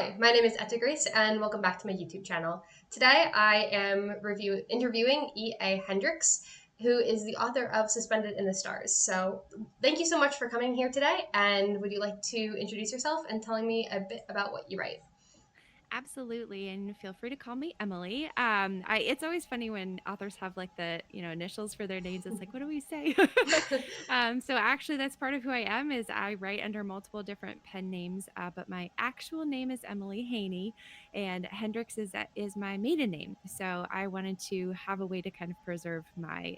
Hi, my name is Etta Grace, and welcome back to my YouTube channel. Today, I am interviewing E.A. Hendryx, who is the author of Suspended in the Stars. So, thank you so much for coming here today. And would you like to introduce yourself and telling me a bit about what you write? Absolutely, and feel free to call me Emily. It's always funny when authors have like the initials for their names. It's like, what do we say? So actually, that's part of who I am. Is I write under multiple different pen names, but my actual name is Emily Haney, and Hendrix is my maiden name. So I wanted to have a way to kind of preserve my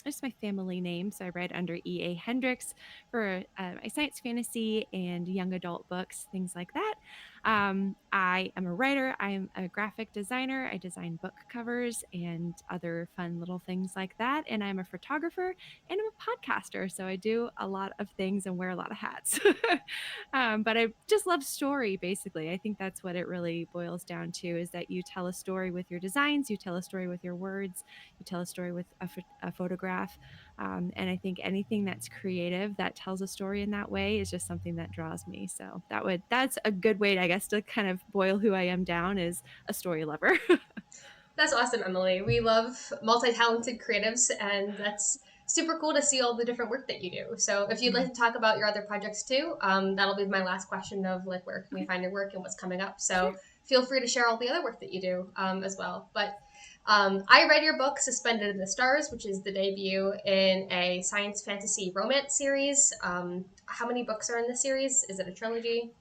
just my family name. So I write under E.A. Hendrix for my science fantasy and young adult books, things like that. I am a writer, I'm a graphic designer, I design book covers and other fun little things like that. And I'm a photographer and I'm a podcaster. So I do a lot of things and wear a lot of hats. But I just love story, basically. I think that's what it really boils down to is that you tell a story with your designs, you tell a story with your words, you tell a story with a photograph. And I think anything that's creative that tells a story in that way is just something that draws me. So that's a good way, I guess, to kind of boil who I am down is a story lover. That's awesome, Emily. We love multi-talented creatives, and that's super cool to see all the different work that you do. So, if you'd like to talk about your other projects too, that'll be my last question of like where can we Okay, find your work and what's coming up. sure. So, feel free to share all the other work that you do as well. But I read your book, Suspended in the Stars, which is the debut in a science fantasy romance series. How many books are in the series? Is it a trilogy?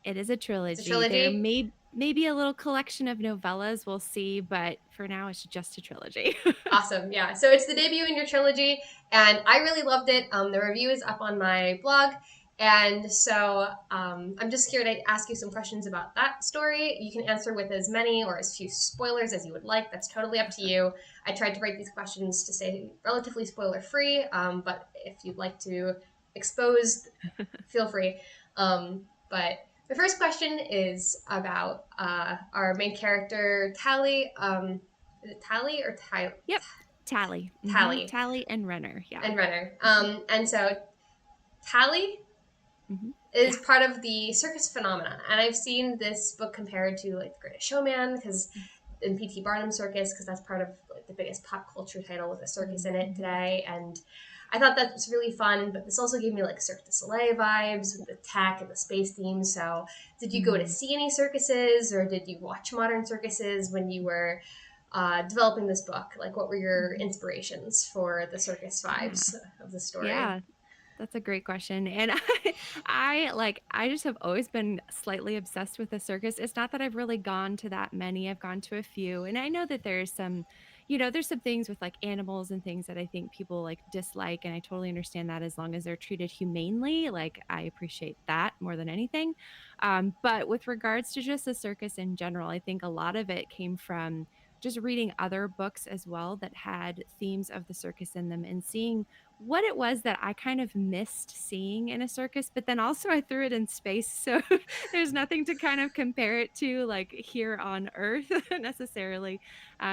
It is a It's a trilogy. There trilogy. may be a little collection of novellas, we'll see, but for now it's just a trilogy. Awesome. Yeah. So it's the debut in your trilogy, and I really loved it. The review is up on my blog. And so I'm just here to ask you some questions about that story. You can answer with as many or as few spoilers as you would like. That's totally up to you. I tried to write these questions to stay relatively spoiler free, but if you'd like to expose, feel free. But the first question is about our main character, Tally. Is it Tally or Yep. Tally. Tally Tally and Renner. Yeah. and Renner? And so Tally hmm is Yeah. part of the circus phenomenon, and I've seen this book compared to like The Greatest Showman because in P.T. Barnum's Circus because that's part of like, the biggest pop culture title with a circus in it Mhm. today, and I thought that was really fun. But this also gave me like Cirque du Soleil vibes with the tech and the space theme. So, did you go to Mhm. see any circuses, or did you watch modern circuses when you were developing this book? Like, what were your Mhm. inspirations for the circus Yeah. vibes of the story? Yeah. That's a great question. And I just have always been slightly obsessed with the circus. It's not that I've really gone to that many. I've gone to a few. And I know that there's some things with like animals and things that I think people like dislike. And I totally understand that as long as they're treated humanely. Like I appreciate that more than anything. But with regards to just the circus in general, I think a lot of it came from just reading other books as well that had themes of the circus in them and seeing what it was that I kind of missed seeing in a circus, but then also I threw it in space, so there's nothing to kind of compare it to, like, here on Earth necessarily.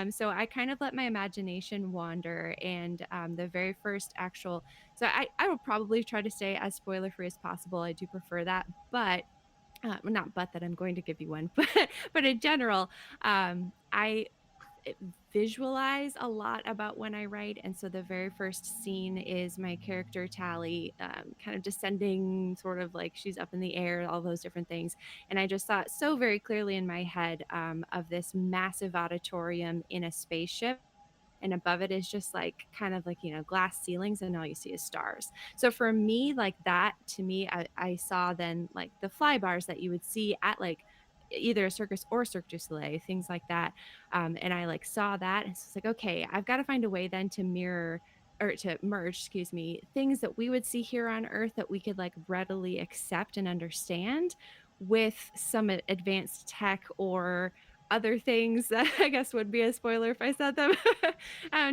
So I kind of let my imagination wander, and, the very first actual I will probably try to stay as spoiler free as possible, I do prefer that, but well, not but that I'm going to give you one, but in general, I visualize a lot about when I write. And so the very first scene is my character Tally, kind of descending, sort of like she's up in the air, all those different things. And I just thought so very clearly in my head of this massive auditorium in a spaceship, and above it is just like kind of like glass ceilings and all you see is stars. So for me, like that, to me, I saw then like the fly bars that you would see at like either a circus or Cirque du Soleil, things like that. And I like saw that and so it's like, okay, I've got to find a way then to mirror or to merge, excuse me, things that we would see here on earth that we could like readily accept and understand with some advanced tech or other things that I guess would be a spoiler if I said them.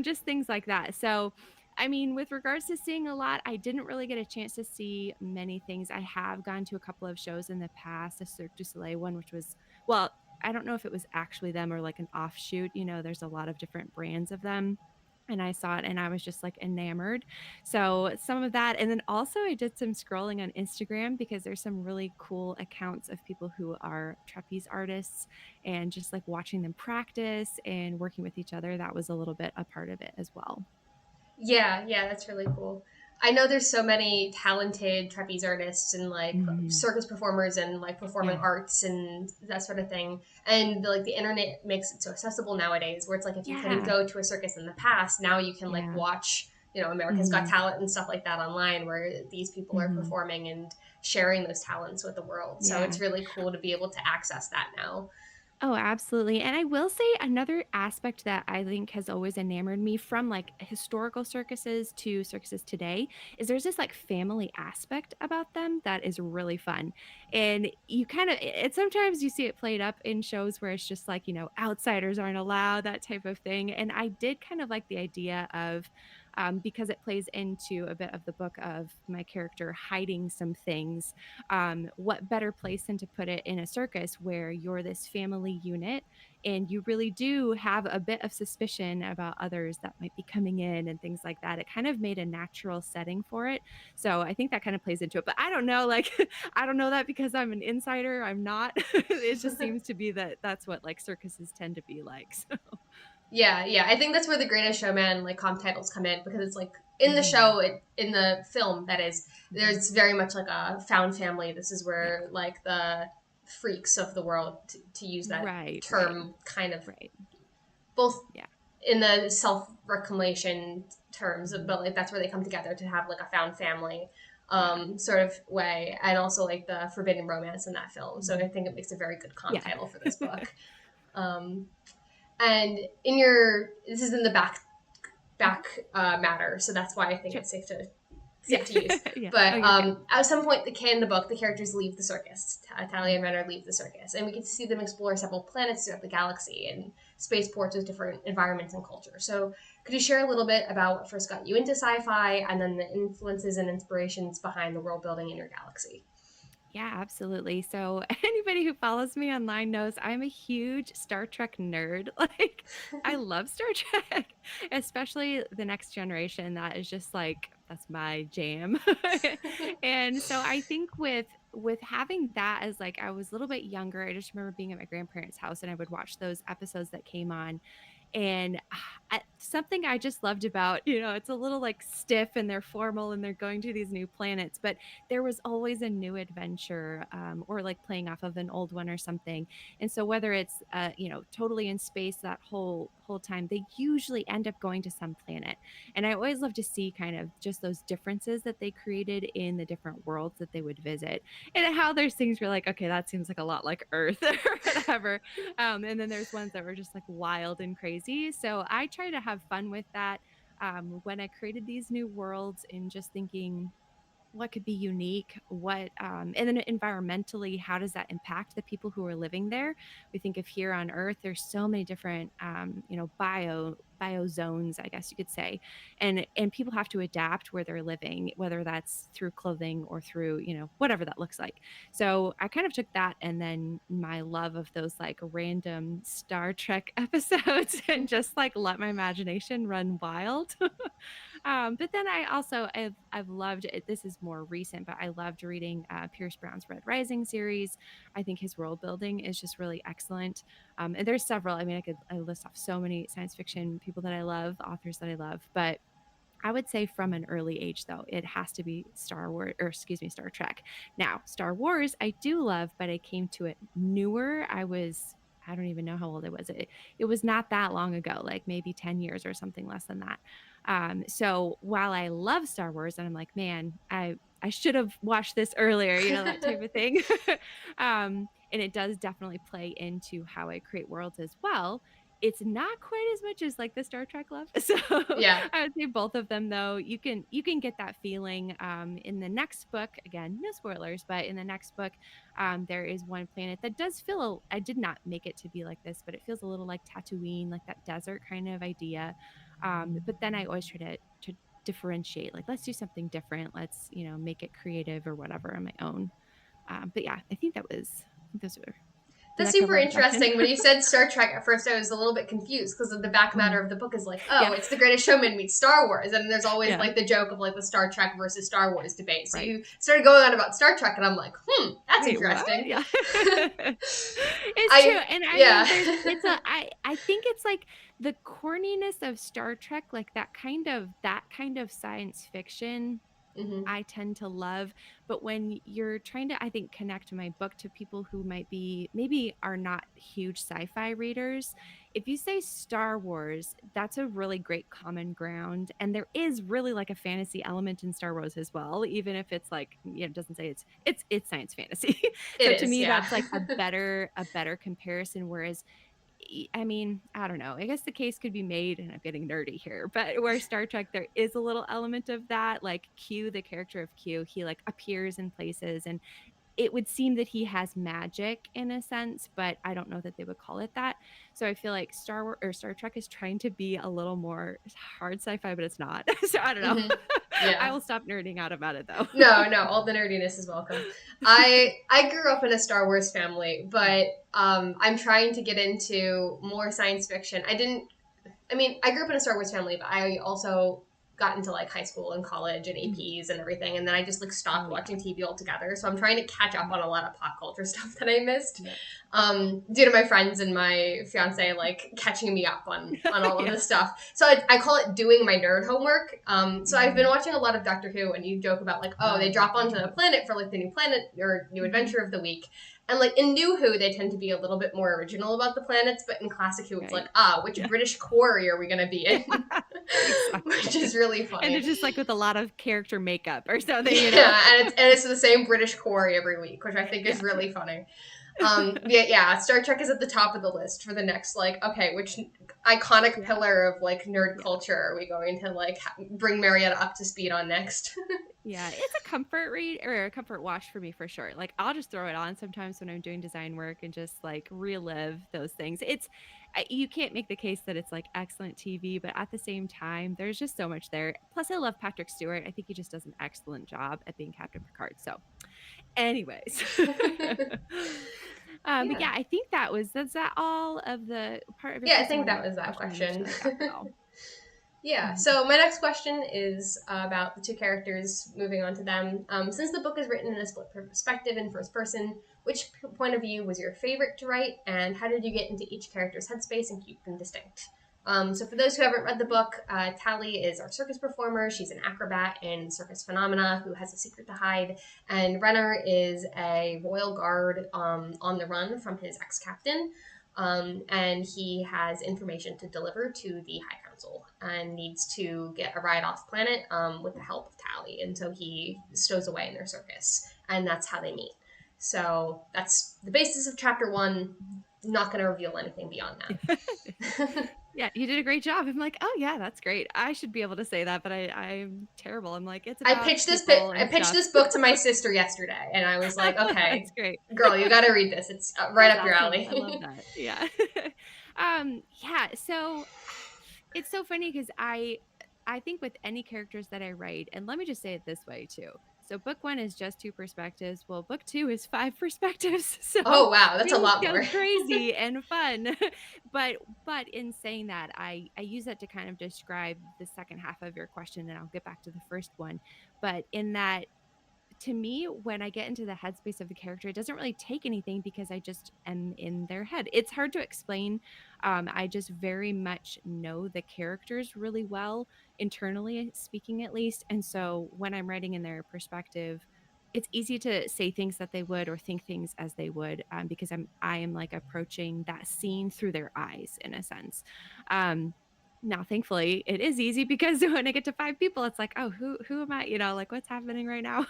Just things like that. So, I mean, with regards to seeing a lot, I didn't really get a chance to see many things. I have gone to a couple of shows in the past, a Cirque du Soleil one, which was, well, I don't know if it was actually them or like an offshoot. There's a lot of different brands of them. and I saw it and I was just like enamored. So some of that, and then also I did some scrolling on Instagram because there's some really cool accounts of people who are trapeze artists, and just like watching them practice and working with each other, that was a little bit a part of it as well. Yeah, yeah, that's really cool. I know there's so many talented trapeze artists and like Mhm. circus performers and like performing Yeah. arts and that sort of thing. And like the internet makes it so accessible nowadays where it's like if you couldn't Yeah. go to a circus in the past, now you can like Yeah. watch, America's Got Mhm. Talent and stuff like that online where these people are Mhm. performing and sharing those talents with the world. So it's Yeah. really cool to be able to access that now. Oh, absolutely. And I will say another aspect that I think has always enamored me from like historical circuses to circuses today is there's this like family aspect about them that is really fun. And you kind of, it sometimes you see it played up in shows where it's just like, outsiders aren't allowed, that type of thing. And I did kind of like the idea of, because it plays into a bit of the book of my character hiding some things, what better place than to put it in a circus where you're this family unit and you really do have a bit of suspicion about others that might be coming in and things like that. It kind of made a natural setting for it. So I think that kind of plays into it. But I don't know, like, I don't know that because I'm an insider. I'm not. It just seems to be that that's what like circuses tend to be like. So. Yeah, yeah. I think that's where the Greatest Showman like comp titles come in because it's like in the Mhm. show, in the film, that is, Mhm. there's very much like a found family. This is Yeah. where like the freaks of the world, to use that Right. Right. term, kind of Right. both Yeah. in the self reclamation terms, Mhm. but like that's where they come together to have like a found family Yeah. sort of way, and also like the forbidden romance in that film. So I Mhm. think it makes a very good comp Yeah. title for this book. Um, and in your this is in the Mhm. back matter, so that's why I think Sure. it's safe to Yeah. use. Yeah. Oh, But you're good. at some point, in the book, the characters leave the circus. Talia and Mhm. Renner leave the circus, and we get to see them explore several planets throughout the galaxy and spaceports with different environments and culture. So, could you share a little bit about what first got you into sci-fi, and then the influences and inspirations behind the world building in your galaxy? Yeah, absolutely. So anybody who follows me online knows I'm a huge Star Trek nerd. Like I love Star Trek, especially the next generation. That is just like that's my jam. And so I think with having that as like I was a little bit younger, I just remember being at my grandparents' house and I would watch those episodes that came on, and something I just loved about, it's a little like stiff and they're formal and they're going to these new planets, but there was always a new adventure, or like playing off of an old one or something. And so whether it's, totally in space that whole time, they usually end up going to some planet. And I always love to see kind of just those differences that they created in the different worlds that they would visit, and how there's things where like, okay, that seems like a lot like Earth or whatever. And then there's ones that were just like wild and crazy. So I try to have fun with that, when I created these new worlds, and just thinking what could be unique, and then environmentally, how does that impact the people who are living there? We think of here on earth, there's so many different, biozones, I guess you could say, and people have to adapt where they're living, whether that's through clothing or through, whatever that looks like. So I kind of took that and then my love of those like random Star Trek episodes and just like let my imagination run wild. But then I've loved it. This is more recent, but I loved reading Pierce Brown's Red Rising series. I think his world building is just really excellent. And there's several. I mean, I list off so many science fiction people that I love, authors that I love, but I would say from an early age, though, it has to be Star Wars, or excuse me, Star Trek. Now, Star Wars, I do love, but I came to it newer. I don't even know how old I was. It was not that long ago, like maybe 10 years or something less than that. So while I love Star Wars, and I'm like, man, I should have watched this earlier, that type of thing. And it does definitely play into how I create worlds as well. It's not quite as much as like the Star Trek love. So Yeah. I would say both of them though. You can get that feeling, in the next book. Again, no spoilers, but in the next book, there is one planet that does feel I did not make it to be like this, but it feels a little like Tatooine, like that desert kind of idea. But then I always try to differentiate, like let's do something different. Let's, make it creative or whatever on my own. But yeah, I think those were. Did That's that super cover the question? interesting. When you said Star Trek, at first I was a little bit confused because of the back matter Mhm. of the book is like, oh, Yeah. it's The Greatest Showman meets Star Wars, and there's always Yeah. like the joke of like the Star Trek versus Star Wars debate. So Right. you started going on about Star Trek, and I'm like, that's Wait, what? interesting. Yeah. It's true, I and I yeah. mean, I think it's, like, the corniness of Star Trek, like, that kind of science fiction hmm I tend to love, but when you're trying to, I think, connect my book to people who might be maybe are not huge sci-fi readers, if you say Star Wars, that's a really great common ground, and there is really, like, a fantasy element in Star Wars as well, even if it's, like, it doesn't say it's science fantasy. It So to is, me, yeah. that's, like, a better comparison, whereas I mean, I don't know. I guess the case could be made, and I'm getting nerdy here, but where Star Trek, there is a little element of that. Like Q, the character of Q, he like appears in places, and it would seem that he has magic in a sense, but I don't know that they would call it that. So I feel like Star Wars or Star Trek is trying to be a little more hard sci-fi, but it's not. So I don't know. hmm I Yeah. will stop nerding out about it though. No, no, all the nerdiness is welcome. I grew up in a Star Wars family, Yeah. but I'm trying to get into more science fiction. I mean, I grew up in a Star Wars family, but I also got into like high school and college and Mhm. APs and everything, and then I just like Oh stopped yeah. watching TV altogether. So I'm trying to catch up on a lot of pop culture stuff that I missed, Yep. due to my friends and my fiance like catching me up on all of Yeah. this stuff. So I call it doing my nerd homework. So I've been Mhm. watching a lot of Doctor Who, and you joke about like, oh, Oh, they I love drop onto Doctor a Who. planet for like the new planet or new Mhm. adventure of the week. And like in New Who, they tend to be a little bit more original about the planets, but in Classic Who, it's like, Right. which Yeah. British quarry are we going to be Yeah, in? Which exactly. is really And they're funny. just, like, with a lot of character makeup or something, you know? Yeah, and it's the same British quarry every week, which I think is Yeah, really yeah. funny. Yeah, Star Trek is at the top of the list for the next like, okay, which iconic Yeah, pillar of like nerd yeah, culture are we going to like bring Marietta up to speed on next? yeah. It's a comfort read or a comfort watch for me for sure. Like, I'll just throw it on sometimes when I'm doing design work and just, like, relive those things. You can't make the case that it's, like, excellent TV, but at the same time, there's just so much there. Plus, I love Patrick Stewart. I think he just does an excellent job at being Captain Picard. So, anyways. But Yeah, yeah, I think that's that all of the part of your yeah, I question. think What that was was the that question? Let me make question. sure I got that all. Yeah, Mhm. so my next question is about the two characters, moving on to them. Since the book is written in a split perspective in first person, which point of view was your favorite to write, and how did you get into each character's headspace and keep them distinct? So, for those who haven't read the book, Tally is our circus performer. She's an acrobat in Circus Phenomena who has a secret to hide. And Renner is a royal guard on the run from his ex captain. And he has information to deliver to the High Council and needs to get a ride off planet with the help of Tally. And so he stows away in their circus, and that's how they meet. So that's the basis of chapter one. Not going to reveal anything beyond that. Yeah, you did a great job. I'm like, "Oh, yeah, that's great." I should be able to say that, but I'm terrible. I'm like, "It's I about pitched this people I and pitched stuff." this book to my sister yesterday, and I was like, That's okay, great. girl, you got to read this. It's right That's up your awesome. I love alley. that. Yeah. Yeah, so it's so funny because I think with any characters that I write, and let me just say it this way too. So book 1 is just 2 perspectives. Well, book 2 is 5 perspectives. So Oh wow, that's a things lot go more. crazy and fun. But in saying that, I use that to kind of describe the second half of your question, and I'll get back to the first one. But in that, to me, when I get into the headspace of the character, it doesn't really take anything because I just am in their head. It's hard to explain. I just very much know the characters really well, internally speaking, at least. And so when I'm writing in their perspective, it's easy to say things that they would or think things as they would, because I am like approaching that scene through their eyes in a sense. Now, thankfully, it is easy because when I get to 5 people, it's like, "Oh, who am I?" You know, like, "What's happening right now?"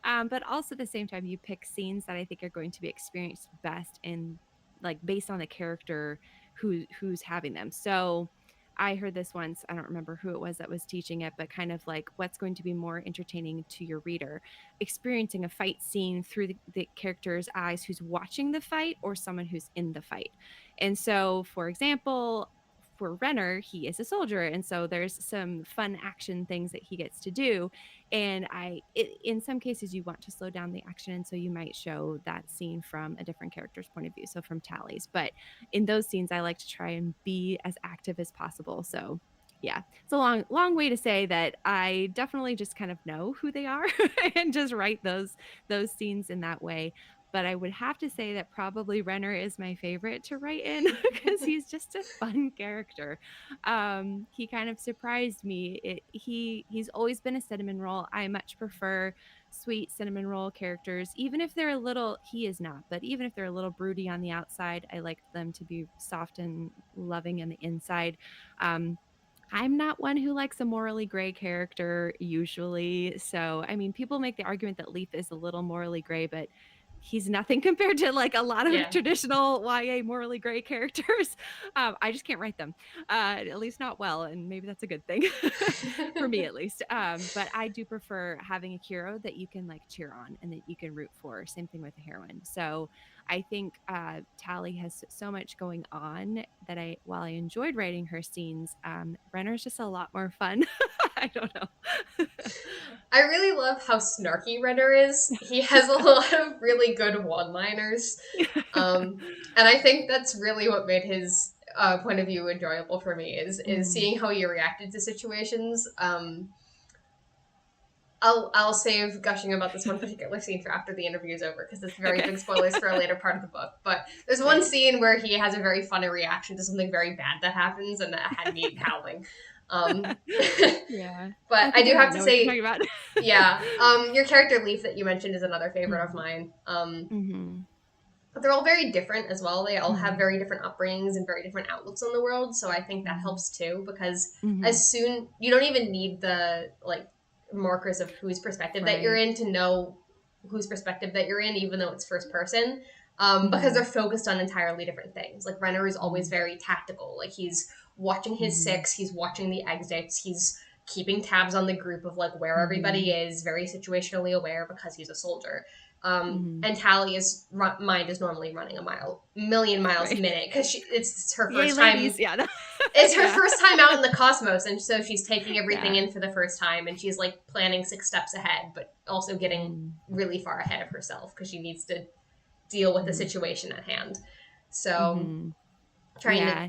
But also at the same time, you pick scenes that I think are going to be experienced best in like, based on the character who's having them. So, I heard this once, I don't remember who it was that was teaching it, but kind of like, what's going to be more entertaining to your reader? Experiencing a fight scene through the character's eyes who's watching the fight or someone who's in the fight. And so, for example, for Renner, he is a soldier, and so there's some fun action things that he gets to do. And in some cases, you want to slow down the action, and so you might show that scene from a different character's point of view, so from Tally's. But in those scenes, I like to try and be as active as possible. So yeah, it's a long way to say that I definitely just kind of know who they are and just write those scenes in that way. But I would have to say that probably Renner is my favorite to write in because he's just a fun character. He kind of surprised me. He's always been a cinnamon roll. I much prefer sweet cinnamon roll characters, even if they're a little. He is not, but even if they're a little broody on the outside, I like them to be soft and loving on the inside. Um, I'm not one who likes a morally gray character usually. So, I mean, people make the argument that Leaf is a little morally gray, but he's nothing compared to like a lot of Yeah. traditional YA morally gray characters. I just can't write them, at least not well. And maybe that's a good thing for me, at least. But I do prefer having a hero that you can like cheer on and that you can root for. Same thing with a heroine. So, I think Tally has so much going on that while I enjoyed writing her scenes, Renner's just a lot more fun. I don't know. I really love how snarky Renner is. He has a lot of really good one-liners. And I think that's really what made his point of view enjoyable for me is Mm, seeing how he reacted to situations. I'll save gushing about this one particular scene for after the interview is over because it's very okay. big spoilers for a later part of the book. But there's one Right. scene where he has a very funny reaction to something very bad that happens, and that had me howling. Um, Yeah. but I I think do I have might to know what you're say, talking about. yeah, your character Leaf that you mentioned is another favorite of Mhm. mine. Mhm. But they're all very different as well. They all have Mhm. very different upbringings and very different outlooks on the world. So I think that Mhm. helps too because Mhm. as soon you don't even need the like markers of whose perspective that you're Right. in to know whose perspective that you're in, even though it's first person. Because they're Mhm. focused on entirely different things. Like Renner is always Mhm. very tactical. Like he's watching his Mhm. six, he's watching the exits, he's keeping tabs on the group of like where everybody Mhm. is, very situationally aware because he's a soldier. Mhm. And Tally's mind is normally running million miles a Right. minute because it's her Yay, first ladies. time. Yeah. It's her Yeah. first time out in the cosmos, and so she's taking everything Yeah. in for the first time, and she's like planning 6 steps ahead, but also getting Mm. really far ahead of herself because she needs to deal with the Mhm. situation at hand. So Mhm. trying to, Yeah.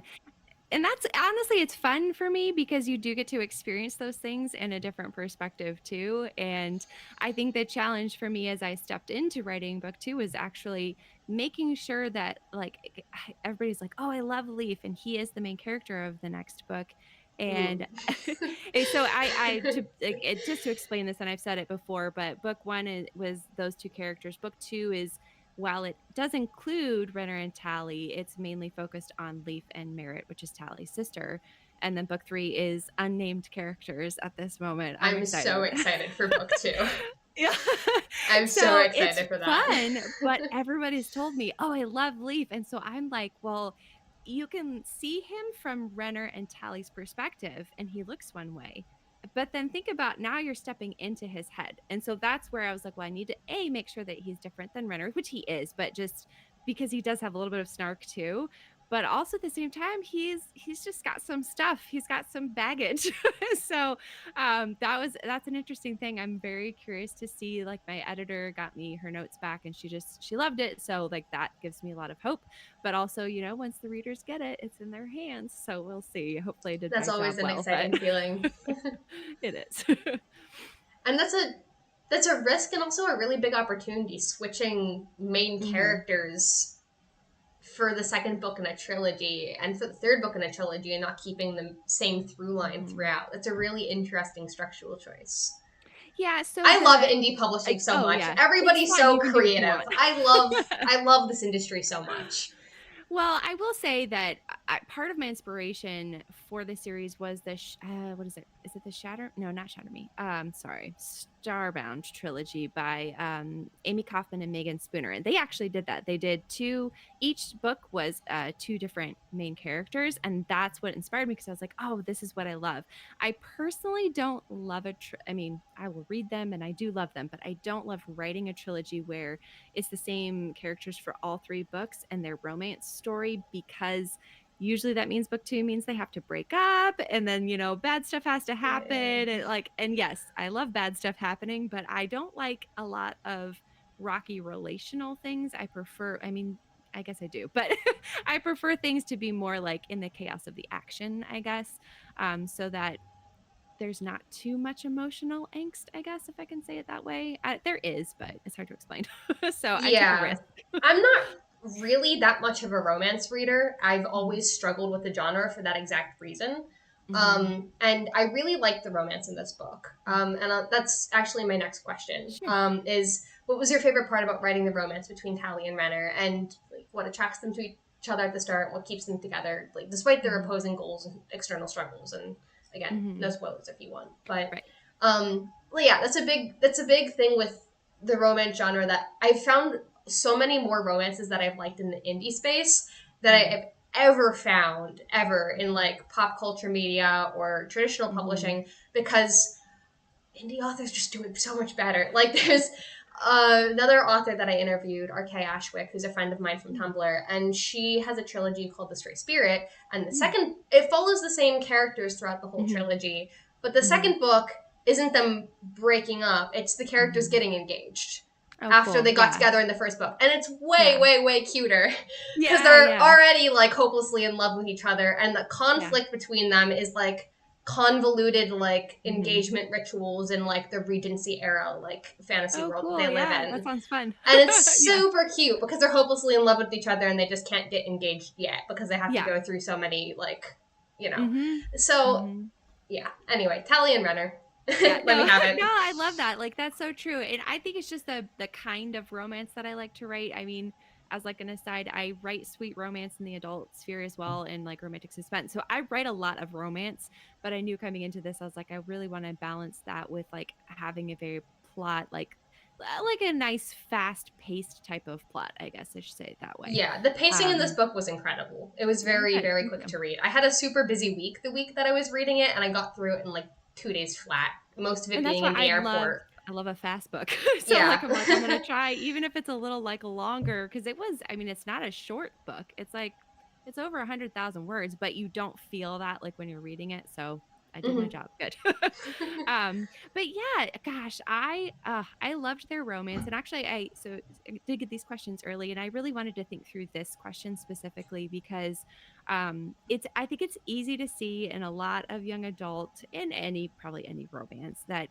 And that's honestly, it's fun for me because you do get to experience those things in a different perspective too. And I think the challenge for me as I stepped into writing book two was actually making sure that like everybody's like, oh, I love Leaf and he is the main character of the next book. mm. And and so I to like, just to explain this, and I've said it before, but book one was those two characters. Book two is while it does include Renner and Tally, it's mainly focused on Leaf and Merritt, which is Tally's sister. And then book three is unnamed characters at this moment. I'm I'm so excited. excited for book two. Yeah. I'm so So it's excited for that. fun, but everybody's told me, "Oh, I love Leaf." And so I'm like, "Well, you can see him from Renner and Tally's perspective and he looks one way. But then think about now you're stepping into his head." And so that's where I was like, "Well, I need to make sure that he's different than Renner," which he is, but just because he does have a little bit of snark too. But also at the same time, he's just got some stuff. He's got some baggage. So that's an interesting thing. I'm very curious to see. Like my editor got me her notes back and she loved it, so like that gives me a lot of hope. But also, once the readers get it, it's in their hands, so we'll see. Hopefully I did That's my always job an well, but exciting feeling. it is. And that's a risk and also a really big opportunity switching main Mhm. characters for the second book in a trilogy and for the third book in a trilogy and not keeping the same through line Mhm. throughout. It's a really interesting structural choice. Yeah, so I love the indie publishing so oh much. yeah, it's Everybody's fun. so You can do what you creative. want. I love this industry so much. Well, I will say that part of my inspiration for the series was what is it? Is it the Shatter? No, not Shatter Me. Sorry, Starbound trilogy by Amy Kaufman and Megan Spooner, and they actually did that. They did two. Each book was two different main characters, and that's what inspired me because I was like, oh, this is what I love. I personally don't love I mean, I will read them and I do love them, but I don't love writing a trilogy where it's the same characters for all three books and their romance story because usually that means book 2 means they have to break up, and then, bad stuff has to Yeah. happen, and, and yes, I love bad stuff happening, but I don't like a lot of rocky relational things. I mean, I guess I do, but I prefer things to be more, like, in the chaos of the action, I guess, so that there's not too much emotional angst, I guess, if I can say it that way. There is, but it's hard to explain. So I take a Yeah. risk. I'm not really that much of a romance reader. I've Mhm, always struggled with the genre for that exact reason. mhm, And I really like the romance in this book. mm. And that's actually my next question. Sure. Is what was your favorite part about writing the romance between Tally and Renner, and like, what attracts them to each other at the start? What keeps them together, like despite their Mhm, opposing goals and external struggles? And again, no mhm. spoilers if you want, but Right. well, yeah, that's a big thing with the romance genre that I've found so many more romances that I've liked in the indie space that Mm, I've ever found ever in like pop culture media or traditional mhm, publishing, because indie authors just do it so much better. Like there's another author that I interviewed, R.K. Ashwick, who's a friend of mine from mm, Tumblr, and she has a trilogy called The Stray Spirit. And the mm, second, it follows the same characters throughout the whole mhm, trilogy, but the mhm, second book isn't them breaking up; it's the characters mhm. getting engaged Oh, after cool. they got Yeah. together in the first book, and it's way, Yeah. way, way cuter because Yeah, they're yeah, already like hopelessly in love with each other, and the yeah. conflict between them is like convoluted like Mhm. engagement rituals in like the Regency era like fantasy Oh, world that cool. they live Yeah, in. that sounds fun. And it's Yeah. super cute because they're hopelessly in love with each other and they just can't get engaged yet because they have to Yeah. go through so many like, you know. Mhm. So Mhm. yeah. Anyway, Tally and Renner. Yeah, Let me no, have no, it. I love that, like, that's so true, and I think it's just the kind of romance that I like to write. I mean, as, like, an aside, I write sweet romance in the adult sphere as well, and, like, romantic suspense, so I write a lot of romance, but I knew coming into this, I was like, I really wanna balance that with, like, having a very plot, like a nice fast-paced type of plot, I guess I should say it that way. Yeah, the pacing in this Um, book was incredible. It was oh, very, good, very thank quick you. to read. I had a super busy week the week that I was reading it, and I got through it in like 2 days flat. Most of it And that's being why in the airport. I love a fast book. So, like, Yeah. I'm gonna try even if it's a little, like, longer, because I mean, it's not a short book. It's over 100,000 words, but you don't feel that, like, when you're reading it, so I did my Mhm. job, good. But yeah, gosh, I loved their romance, and actually I did get these questions early, and I really wanted to think through this question specifically because, I think it's easy to see in a lot of young adult in probably any romance that,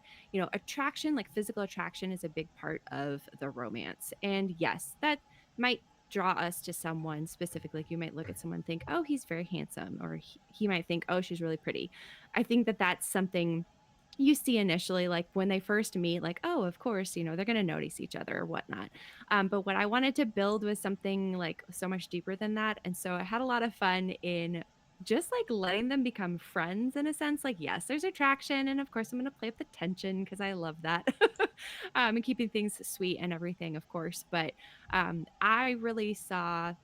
attraction, like physical attraction is a big part of the romance. And yes, that might draw us to someone specifically. Like you might look at someone and think, oh, he's very handsome, or he might think, oh, she's really pretty. I think that that's something you see initially, like when they first meet, like, oh, of course, they're going to notice each other or whatnot. But what I wanted to build was something like so much deeper than that. And so I had a lot of fun in just like letting them become friends in a sense. Like, yes, there's attraction. And of course, I'm going to play up the tension because I love that. And keeping things sweet and everything, of course. But I really saw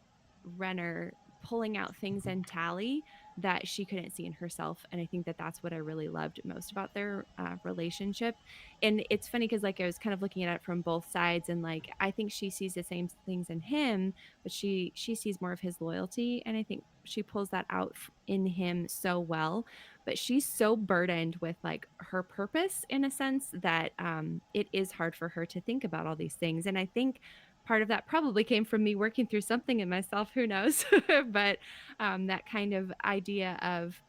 Renner pulling out things in Tally that she couldn't see in herself, and I think that that's what I really loved most about their, relationship. And it's funny because, like, I was kind of looking at it from both sides, and, like, I think she sees the same things in him, but she sees more of his loyalty, and I think she pulls that out in him so well. But she's so burdened with, like, her purpose in a sense that, it is hard for her to think about all these things, and I think part of that probably came from me working through something in myself, who knows? But, that kind of idea of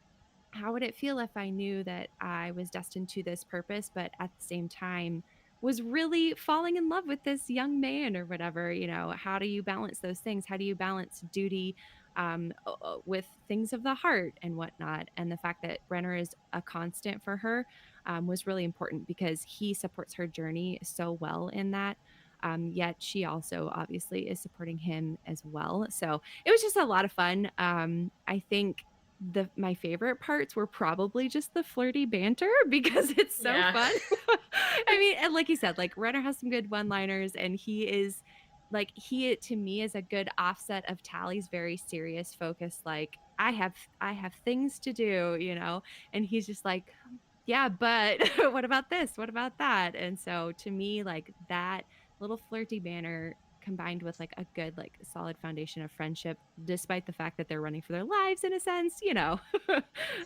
how would it feel if I knew that I was destined to this purpose, but at the same time was really falling in love with this young man or whatever? How do you balance those things? How do you balance duty, with things of the heart and whatnot? And the fact that Brenner is a constant for her, was really important because he supports her journey so well in that. Yet she also obviously is supporting him as well. So it was just a lot of fun. I think my favorite parts were probably just the flirty banter because it's so Yeah. fun. I mean, and like you said, like Renner has some good one-liners and he to me is a good offset of Tally's very serious focus, like I have things to do, and he's just like, yeah, but what about this? What about that? And so to me, like that little flirty banner combined with like a good, like solid foundation of friendship, despite the fact that they're running for their lives in a sense, you know.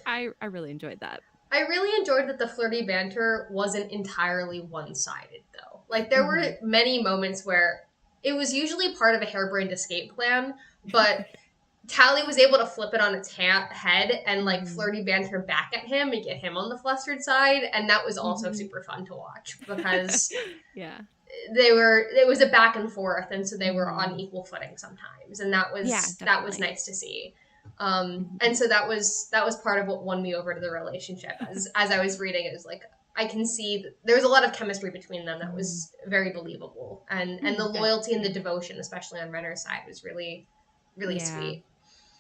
I really enjoyed that. I really enjoyed that the flirty banter wasn't entirely one sided, though. Like, there Hmm. were many moments where it was usually part of a harebrained escape plan, but Tally was able to flip it on its head and like Hmm. flirty banter back at him and get him on the flustered side, and that was also Hmm. super fun to watch because Yeah. it was a back and forth, and so they were on Hmm. equal footing sometimes, and Yeah, that was definitely. nice to see. And Hmm. so that was part of what won me over to the relationship. As I was reading, it was like I can see there was a lot of chemistry between them that Hmm. was very believable, and the Good. loyalty and the Yeah. devotion, especially on Renner's side, was really Yeah. sweet.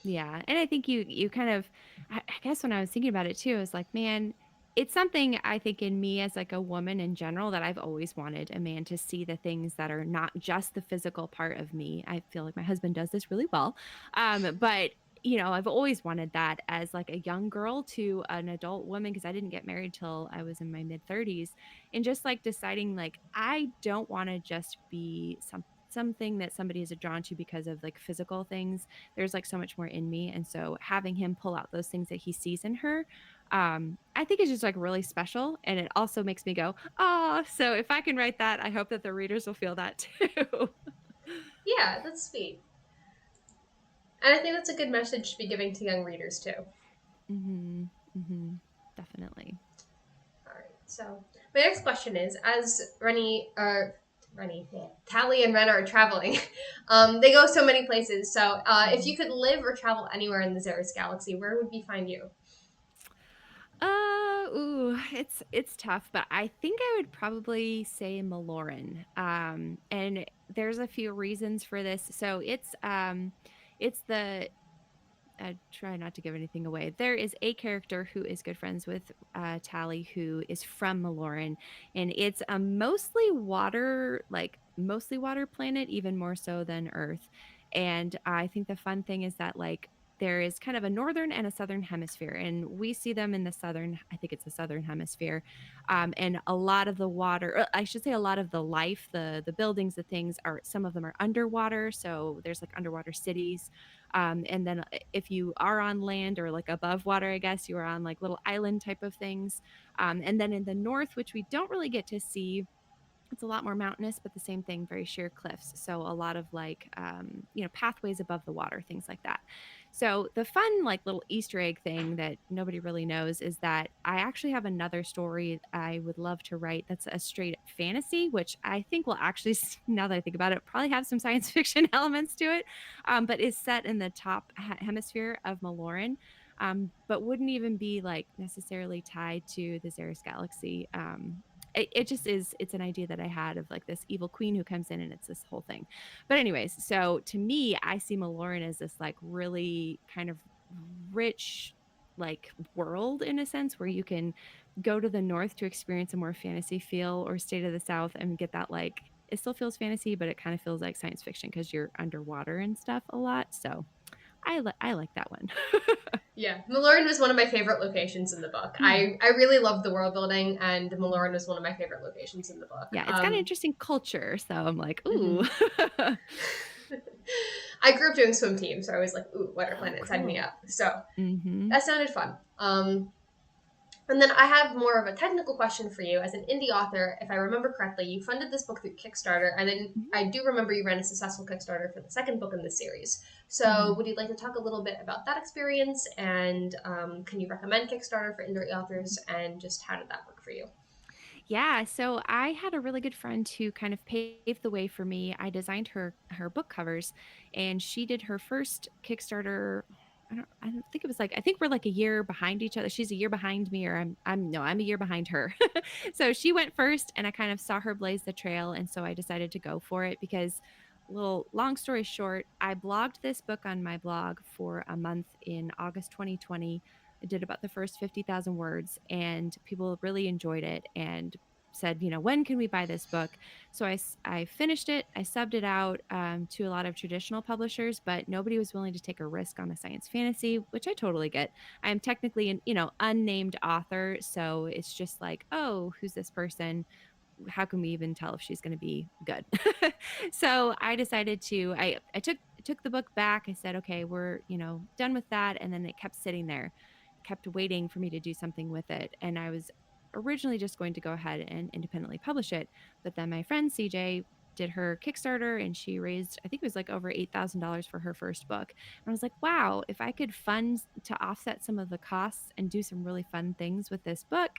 Yeah, and I think you kind of I guess when I was thinking about it too, I was like, man, it's something I think in me as like a woman in general that I've always wanted a man to see the things that are not just the physical part of me. I feel like my husband does this really well. But you know, I've always wanted that as like a young girl to an adult woman because I didn't get married till I was in my mid 30s and just like deciding like I don't want to just be something that somebody is drawn to because of like physical things. There's like so much more in me. And so having him pull out those things that he sees in her, I think it's just like really special. And it also makes me go, oh, so if I can write that, I hope that the readers will feel that too. Yeah, that's sweet. And I think that's a good message to be giving to young readers too. Hmm. Hmm. Definitely. All right. So my next question is: as Rennie, yeah, Tally and Ren are traveling, they go so many places. So if Mhm. you could live or travel anywhere in the Xeris galaxy, where would we find you? It's tough, but I think I would probably say Maloran. And there's a few reasons for this. So it's the I try not to give anything away. There is a character who is good friends with Tally, who is from Maloran, and it's a mostly water planet, even more so than Earth. And I think the fun thing is that like there is kind of a northern and a southern hemisphere, and we see them in the southern. I think it's the southern hemisphere, and a lot of the water, I should say, a lot of the life, the buildings, the things are some of them are underwater. So there's like underwater cities and then if you are on land or like above water, I guess you are on like little island type of things. And then in the north, which we don't really get to see, it's a lot more mountainous, but the same thing, very sheer cliffs. So a lot of like, pathways above the water, things like that. So the fun, like little Easter egg thing that nobody really knows is that I actually have another story I would love to write that's a straight fantasy, which I think will actually, now that I think about it, probably have some science fiction elements to it, but is set in the top hemisphere of Maloran. But wouldn't even be like necessarily tied to the Xeris galaxy. It just is it's an idea that I had of like this evil queen who comes in and it's this whole thing. But anyways, so to me, I see Maloran as this like really kind of rich like world in a sense where you can go to the north to experience a more fantasy feel or stay to the south and get that like it still feels fantasy but it kind of feels like science fiction because you're underwater and stuff a lot. So I like that one. Yeah, Maloran was one of my favorite locations in the book. Yeah. I really loved the world building, and Maloran was one of my favorite locations in the book. Yeah, it's got an interesting culture. So I'm like, ooh. Mhm. I grew up doing swim team, so I was like, "Ooh, Water Oh, Planet, sign me cool. up." So Mhm. that sounded fun. And then I have more of a technical question for you. As an indie author, if I remember correctly, you funded this book through Kickstarter, and then Mhm. I do remember you ran a successful Kickstarter for the second book in the series. So, Mhm. would you like to talk a little bit about that experience? And can you recommend Kickstarter for indie authors? And just how did that work for you? Yeah, so I had a really good friend who kind of paved the way for me. I designed her book covers and she did her first Kickstarter. I don't think it was like I think we're like a year behind each other. She's a year behind me or I'm a year behind her. So she went first and I kind of saw her blaze the trail and so I decided to go for it because little long story short, I blogged this book on my blog for a month in August 2020. I did about the first 50,000 words and people really enjoyed it and said, when can we buy this book? So I finished it. I subbed it out to a lot of traditional publishers, but nobody was willing to take a risk on a science fantasy, which I totally get. I am technically an, unnamed author. So it's just like, oh, who's this person? how can we even tell if she's going to be good? So I decided to I took the book back. I said, okay, we're, done with that. And then it kept sitting there, kept waiting for me to do something with it. And I was originally just going to go ahead and independently publish it. But then my friend CJ did her Kickstarter and she raised, I think it was like over $8,000 for her first book. And I was like, wow, if I could fund to offset some of the costs and do some really fun things with this book,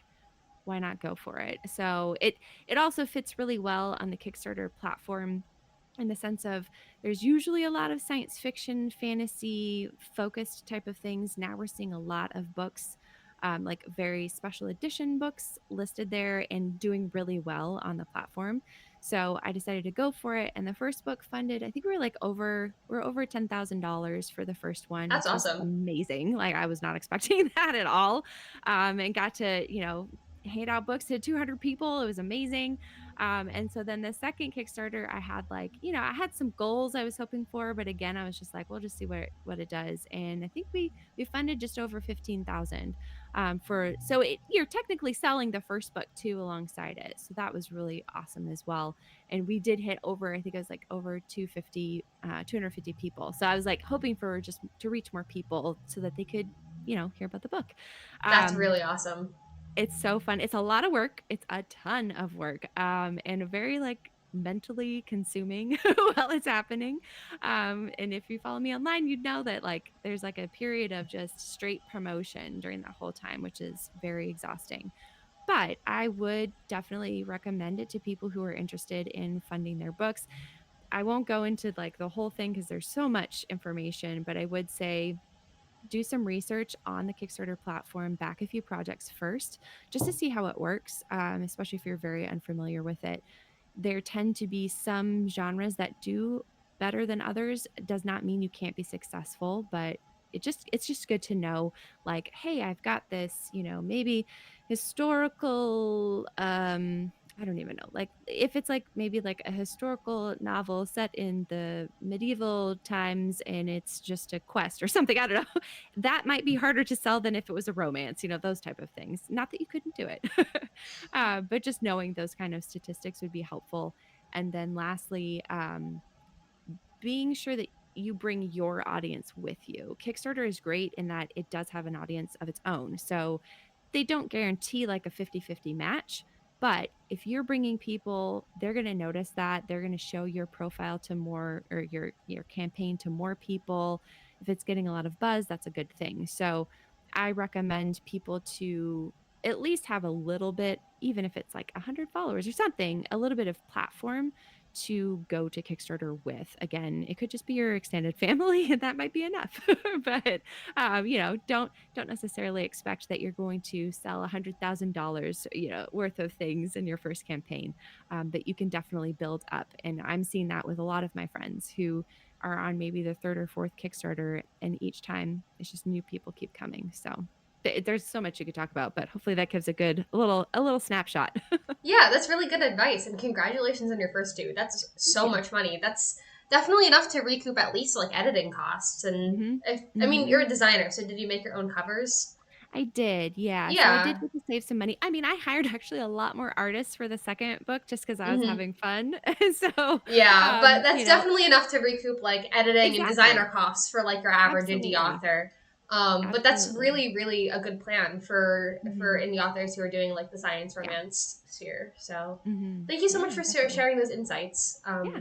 why not go for it? So it also fits really well on the Kickstarter platform in the sense of there's usually a lot of science fiction, fantasy focused type of things. Now we're seeing a lot of books, like very special edition books listed there and doing really well on the platform. So I decided to go for it. And the first book funded, I think we're over $10,000 for the first one, That's which was awesome. amazing. Like I was not expecting that at all. And got to, hand out books to 200 people. It was amazing. And so then the second Kickstarter, I had like, I had some goals I was hoping for, but again, I was just like, we'll just see what it does. And I think we funded just over 15,000 for so you're technically selling the first book too alongside it. So that was really awesome as well. And we did hit over, I think it was like over 250 people. So I was like hoping for just to reach more people so that they could, hear about the book. That's Um, really awesome. it's so fun. It's a lot of work. It's a ton of work, and very, like, mentally consuming while it's happening. And if you follow me online, you'd know that, like, there's, like, a period of just straight promotion during that whole time, which is very exhausting. But I would definitely recommend it to people who are interested in funding their books. I won't go into, like, the whole thing because there's so much information, but I would say do some research on the Kickstarter platform, back a few projects first, just to see how it works, especially if you're very unfamiliar with it. There tend to be some genres that do better than others. It does not mean you can't be successful, but it's just good to know, like, hey, I've got this, maybe historical, I don't even know, like if it's like maybe like a historical novel set in the medieval times and it's just a quest or something, I don't know, that might be harder to sell than if it was a romance, those type of things. Not that you couldn't do it, but just knowing those kind of statistics would be helpful. And then lastly, being sure that you bring your audience with you. Kickstarter is great in that it does have an audience of its own. So they don't guarantee like a 50-50 match, but if you're bringing people, they're going to notice that. They're going to show your profile to more, or your campaign to more people. If it's getting a lot of buzz, that's a good thing. So I recommend people to at least have a little bit, even if it's like 100 followers or something, a little bit of platform to go to Kickstarter with. Again, it could just be your extended family, and that might be enough. But don't necessarily expect that you're going to sell $100,000, worth of things in your first campaign. But you can definitely build up, and I'm seeing that with a lot of my friends who are on maybe the third or fourth Kickstarter, and each time it's just new people keep coming. So there's so much you could talk about, but hopefully that gives a little snapshot. Yeah, that's really good advice, and congratulations on your first two. That's Thank so you. much money. That's definitely enough to recoup at least like editing costs. And Hmm. if, I mean, Hmm. you're a designer, so did you make your own covers? I did, yeah. So I did Yeah. get to save some money. I mean, I hired actually a lot more artists for the second book just because I was Hmm. having fun. So, Yeah, but you that's know, definitely enough to recoup like editing and designer exactly. costs for like your average indie Absolutely. author. But that's Absolutely. really, really a good plan for Mhm. indie authors who are doing like the science Yeah. romance sphere. So, Mhm. thank you so much Yeah, for definitely. sharing those insights. Yeah.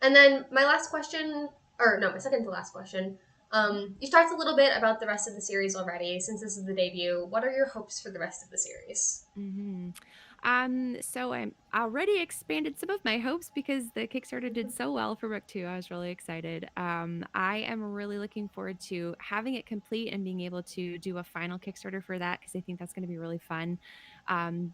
And then my last question, or no, my second to last question. You've talked a little bit about the rest of the series already. Since this is the debut, what are your hopes for the rest of the series? Mhm. So I'm already expanded some of my hopes because the Kickstarter did so well for book 2. I was really excited. I am really looking forward to having it complete and being able to do a final Kickstarter for that because I think that's going to be really fun.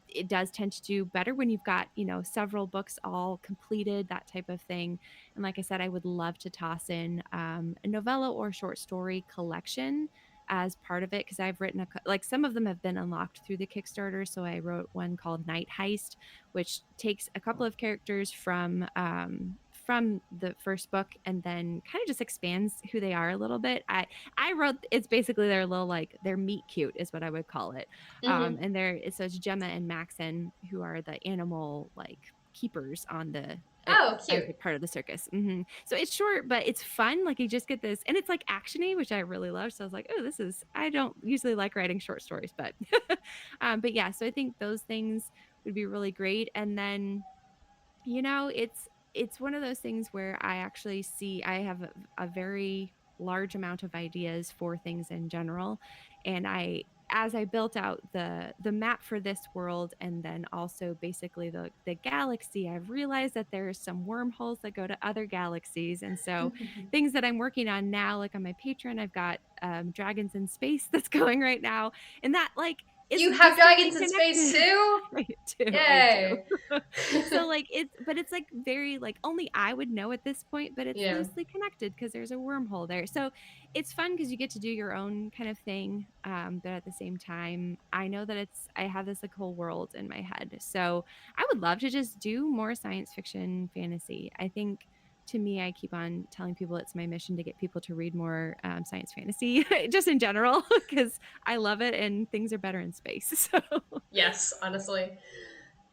It does tend to do better when you've got, several books all completed, that type of thing. And like I said, I would love to toss in a novella or short story collection as part of it because I've written like some of them have been unlocked through the Kickstarter. So I wrote one called Night Heist, which takes a couple of characters from from the first book and then kind of just expands who they are a little bit. I wrote it's basically their little like their meet cute is what I would call it. Hmm. And there so it's Gemma and Maxon who are the animal like keepers on the Oh, as cute. like part of the circus. So it's short, but it's fun. Like you just get this, and it's like actiony, which I really love. So I was like, oh, this is. I don't usually like writing short stories, but yeah. So I think those things would be really great. And then it's one of those things where I actually see I have a very large amount of ideas for things in general, and I as I built out the map for this world and then also basically the galaxy, I've realized that there are some wormholes that go to other galaxies. And so things that I'm working on now, like on my Patreon, I've got Dragons in Space that's going right now. And that like is You have distantly dragons in space connected. too? I do. Yay. So like it's like very like only I would know at this point, but it's Yeah. loosely connected because there's a wormhole there. So it's fun because you get to do your own kind of thing. But at the same time, I know that I have this like whole world in my head. So I would love to just do more science fiction fantasy. I think to me, I keep on telling people it's my mission to get people to read more science fantasy, just in general, because I love it and things are better in space. So. Yes, honestly.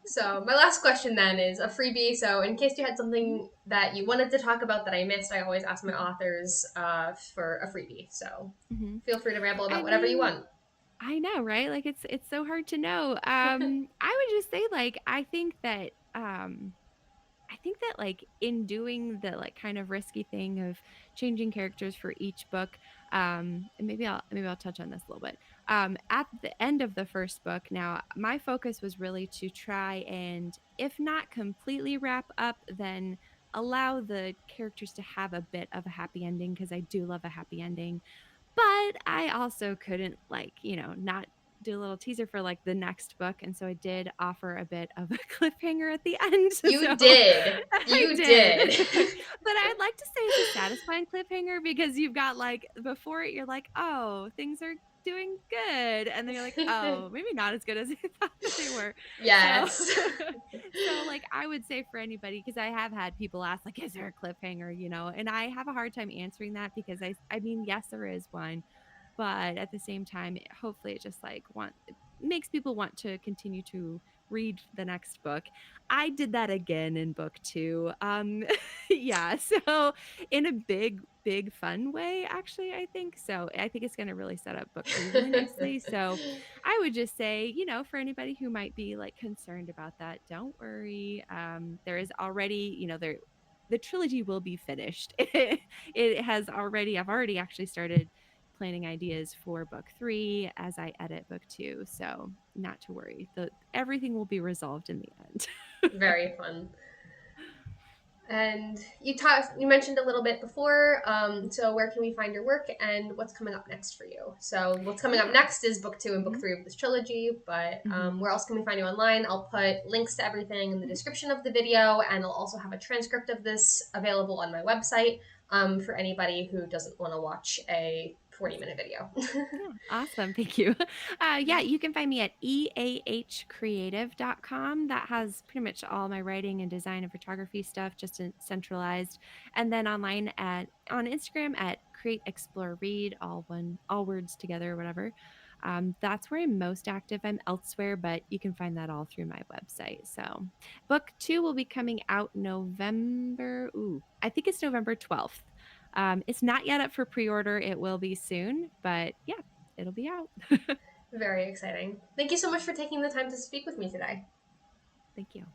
So, my last question then is a freebie. So, in case you had Mhm, something that you wanted to talk about that I missed, I always ask my mhm, authors for a freebie. So, mhm. feel free to ramble I about whatever you mean, want. I know, right? Like it's so hard to know. I would just say like I think that like in doing the like kind of risky thing of changing characters for each book, and maybe I'll touch on this a little bit. At the end of the first book, now my focus was really to try and, if not completely wrap up, then allow the characters to have a bit of a happy ending because I do love a happy ending. But I also couldn't, like, not do a little teaser for, like, the next book, and so I did offer a bit of a cliffhanger at the end, You so did. I You did. did. But I'd like to say it's a satisfying cliffhanger because you've got, like before it, you're like, "Oh, things are doing good," and then you're like, "Oh, maybe not as good as I thought that they were." So Yes. so, like, I would say for anybody, because I have had people ask, like, "Is there a cliffhanger?" And I have a hard time answering that because I mean, yes, there is one, but at the same time, hopefully it just, like, it makes people want to continue to read the next book. I did that again in book 2. Yeah, so in a big, big fun way, actually, I think. So, I think it's gonna really set up book 3 really nicely. So, I would just say, for anybody who might be like concerned about that, don't worry. There is already, the trilogy will be finished. I've already actually started planning ideas for book 3 as I edit book 2. So not to worry. Everything will be resolved in the end. Very fun. And you mentioned a little bit before. So where can we find your work and what's coming up next for you? So what's coming up Yeah. next is book 2 and book Mhm. 3 of this trilogy. But Mhm. where else can we find you online? I'll put links to everything in the description of the video, and I'll also have a transcript of this available on my website for anybody who doesn't want to watch a 40-minute video. Yeah, awesome. Thank you. Yeah, you can find me at eahcreative.com. That has pretty much all my writing and design and photography stuff just centralized. And then online on Instagram at create explore read, all words together, whatever. That's where I'm most active. I'm elsewhere, but you can find that all through my website. So book 2 will be coming out November. Ooh, I think it's November 12th. It's not yet up for pre-order. It will be soon, but yeah, it'll be out. Very exciting. Thank you so much for taking the time to speak with me today. Thank you.